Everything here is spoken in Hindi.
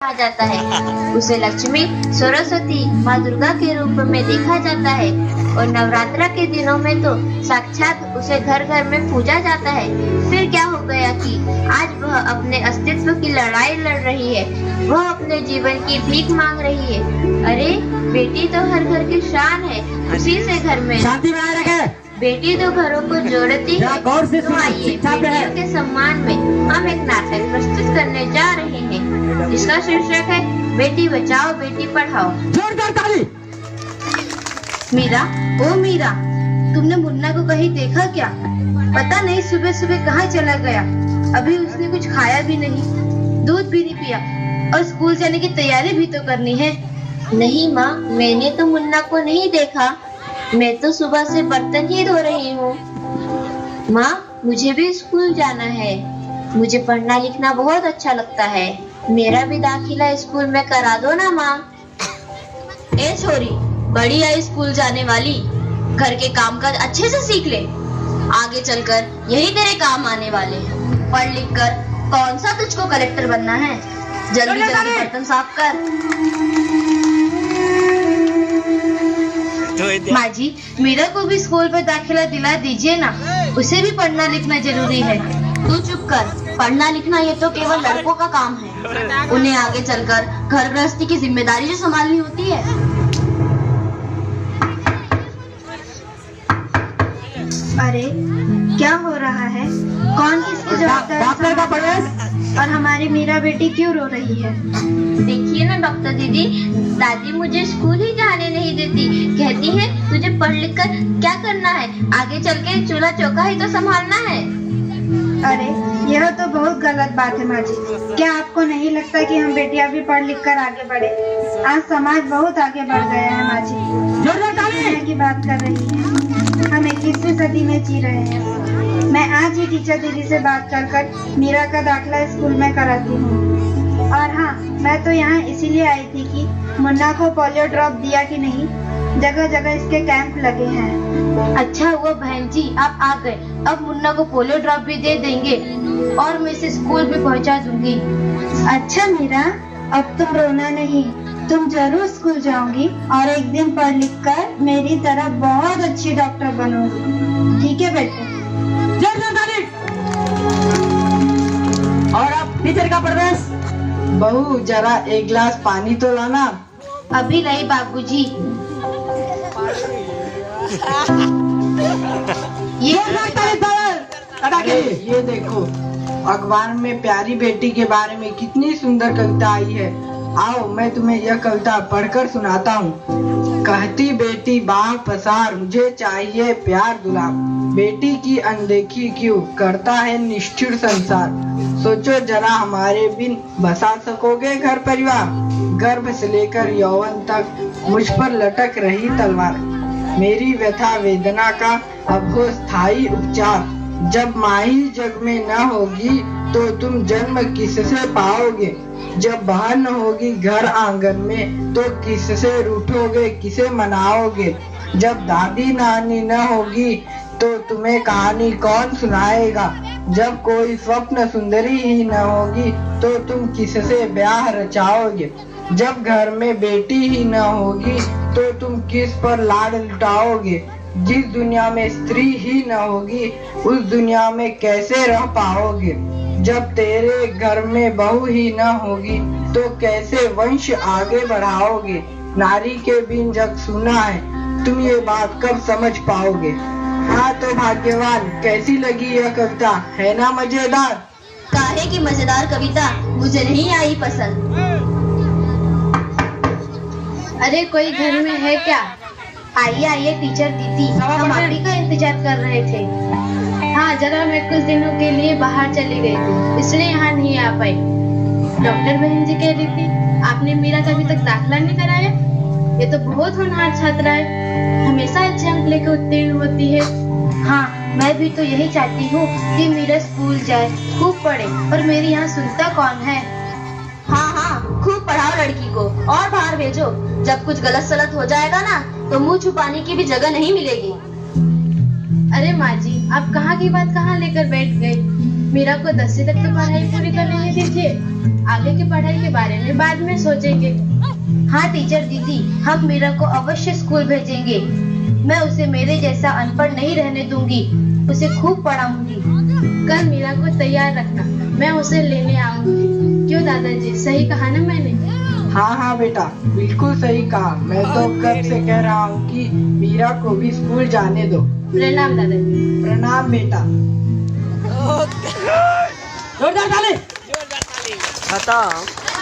कहा जाता है। उसे लक्ष्मी, सरस्वती, माँ दुर्गा के रूप में देखा जाता है और नवरात्रा के दिनों में तो साक्षात उसे घर घर में पूजा जाता है। फिर क्या हो गया कि आज वह अपने अस्तित्व की लड़ाई लड़ रही है, वह अपने जीवन की भीख मांग रही है। अरे बेटी तो हर घर की शान है, उसी से घर में शांति बनाए रखे। बेटी तो घरों को जोड़ती है। गौर से तो आइए बेटियों के सम्मान में हम एक नाटक प्रस्तुत करने जा रहे हैं, जिसका शीर्षक है बेटी बचाओ बेटी पढ़ाओ। जोरदार ताली। मीरा, ओ मीरा, तुमने मुन्ना को कहीं देखा क्या? पता नहीं सुबह सुबह कहाँ चला गया। अभी उसने कुछ खाया भी नहीं, दूध भी नहीं पिया और स्कूल जाने की तैयारी भी तो करनी है। नहीं माँ, मैंने तो मुन्ना को नहीं देखा। मैं तो सुबह से बर्तन ही धो रही हूँ। माँ, मुझे भी स्कूल जाना है। मुझे पढ़ना लिखना बहुत अच्छा लगता है। मेरा भी दाखिला स्कूल में करा दो ना माँ। ए छोरी, बड़ी आई स्कूल जाने वाली, घर के काम काज अच्छे से सीख ले। आगे चलकर यही तेरे काम आने वाले हैं। पढ़ लिख कर कौन सा तुझको कलेक्टर बनना है? जल्दी जल्दी बर्तन साफ कर। माँ जी, मीरा को भी स्कूल में दाखिला दिला दीजिए ना, उसे भी पढ़ना लिखना जरूरी है। तू चुप कर, पढ़ना लिखना ये तो केवल लड़कों का काम है। उन्हें आगे चलकर घर गृहस्थी की जिम्मेदारी जो संभालनी होती है। अरे क्या हो रहा है? कौन किसकी जवाबदारी है? और हमारी मीरा बेटी क्यों रो रही है? देखिए ना डॉक्टर दीदी, दादी मुझे स्कूल ही जाने नहीं देती। कहती है तुझे पढ़ लिख कर क्या करना है, आगे चल के चूल्हा चौका ही तो संभालना है। अरे यह तो बहुत गलत बात है माँ जी। क्या आपको नहीं लगता कि हम बेटियां भी पढ़ लिख कर आगे बढ़े? आज समाज बहुत आगे बढ़ गया है माँ जी। की बात कर रही है, हम 21वीं सदी में जी रहे हैं। मैं आज ही टीचर दीदी से बात कर मीरा का दाखिला स्कूल में कराती हूँ। और हाँ, मैं तो यहाँ इसीलिए आई थी कि मुन्ना को पोलियो ड्रॉप दिया कि नहीं। जगह जगह इसके कैंप लगे हैं। अच्छा हुआ बहन जी आप आ गए। अब मुन्ना को पोलियो ड्रॉप भी दे देंगे और मैं इसे स्कूल भी पहुँचा दूंगी। अच्छा मीरा, अब तुम रोना नहीं, तुम जरूर स्कूल जाओगी और एक दिन पढ़ लिख कर मेरी तरह बहुत अच्छी डॉक्टर बनोगी। ठीक है बेटे? और अब टीचर का प्रवेश। बहू, जरा एक गिलास पानी तो लाना। अभी नहीं बाबूजी। ये देखो, अखबार में प्यारी बेटी के बारे में कितनी सुंदर कविता आई है। आओ मैं तुम्हें यह कविता पढ़कर सुनाता हूँ। कहती बेटी बाह पसार, मुझे चाहिए प्यार दुलार। बेटी की अनदेखी क्यों करता है निष्ठुर संसार। सोचो जरा हमारे बिन बसा सकोगे घर परिवार। गर्भ से लेकर यौवन तक मुझ पर लटक रही तलवार। मेरी व्यथा वेदना का अब हो स्थायी उपचार। जब माँ ही जग में न होगी तो तुम जन्म किससे पाओगे। जब बहन न होगी घर आंगन में तो किससे रूठोगे, किसे मनाओगे। जब दादी नानी न होगी तो तुम्हें कहानी कौन सुनाएगा। जब कोई स्वप्न सुंदरी ही न होगी तो तुम किससे ब्याह रचाओगे। जब घर में बेटी ही न होगी तो तुम किस पर लाड लुटाओगे। जिस दुनिया में स्त्री ही न होगी उस दुनिया में कैसे रह पाओगे। जब तेरे घर में बहू ही न होगी तो कैसे वंश आगे बढ़ाओगे। नारी के बिन जग सुना है, तुम ये बात कब समझ पाओगे। हाँ तो भाग्यवान, कैसी लगी यह कविता, है ना मजेदार? काहे की मजेदार कविता मुझे नहीं आई पसंद। अरे कोई घर में है क्या? आइए आइए टीचर दीदी, हम आप ही का इंतजार कर रहे थे। हाँ, जरा मैं कुछ दिनों के लिए बाहर चली गई थी, इसलिए यहाँ नहीं आ पाई। डॉक्टर बहन जी कह रही थी आपने मीरा का अभी तक दाखिला नहीं कराया। ये तो बहुत होनहार छात्रा है, हमेशा अच्छे अंक लेकर उत्तीर्ण होती है। हाँ, मैं भी तो यही चाहती हूँ कि मीरा स्कूल जाए, खूब पढ़े, पर मेरी यहाँ सुनता कौन है। हाँ हाँ, खूब पढ़ाओ लड़की को और बाहर भेजो। जब कुछ गलत सलत हो जाएगा ना तो मुंह छुपाने की भी जगह नहीं मिलेगी। अरे माँ जी, आप कहाँ की बात कहाँ लेकर बैठ गए? मीरा को 10वीं तक की पढ़ाई पूरी कर लेने दीजिए, आगे की पढ़ाई के बारे में बाद में सोचेंगे। हाँ टीचर दीदी, हम मीरा को अवश्य स्कूल भेजेंगे। मैं उसे मेरे जैसा अनपढ़ नहीं रहने दूंगी, उसे खूब पढ़ाऊंगी। कल मीरा को तैयार रखना, मैं उसे लेने आऊंगी। क्यों दादाजी, सही कहा ना मैंने? हाँ हाँ बेटा, बिल्कुल सही कहा। मैं तो कब से कह रहा हूँ कि मीरा को भी स्कूल जाने दो। प्रणाम दादाजी। प्रणाम बेटा। जोरदार ताली। खत्म।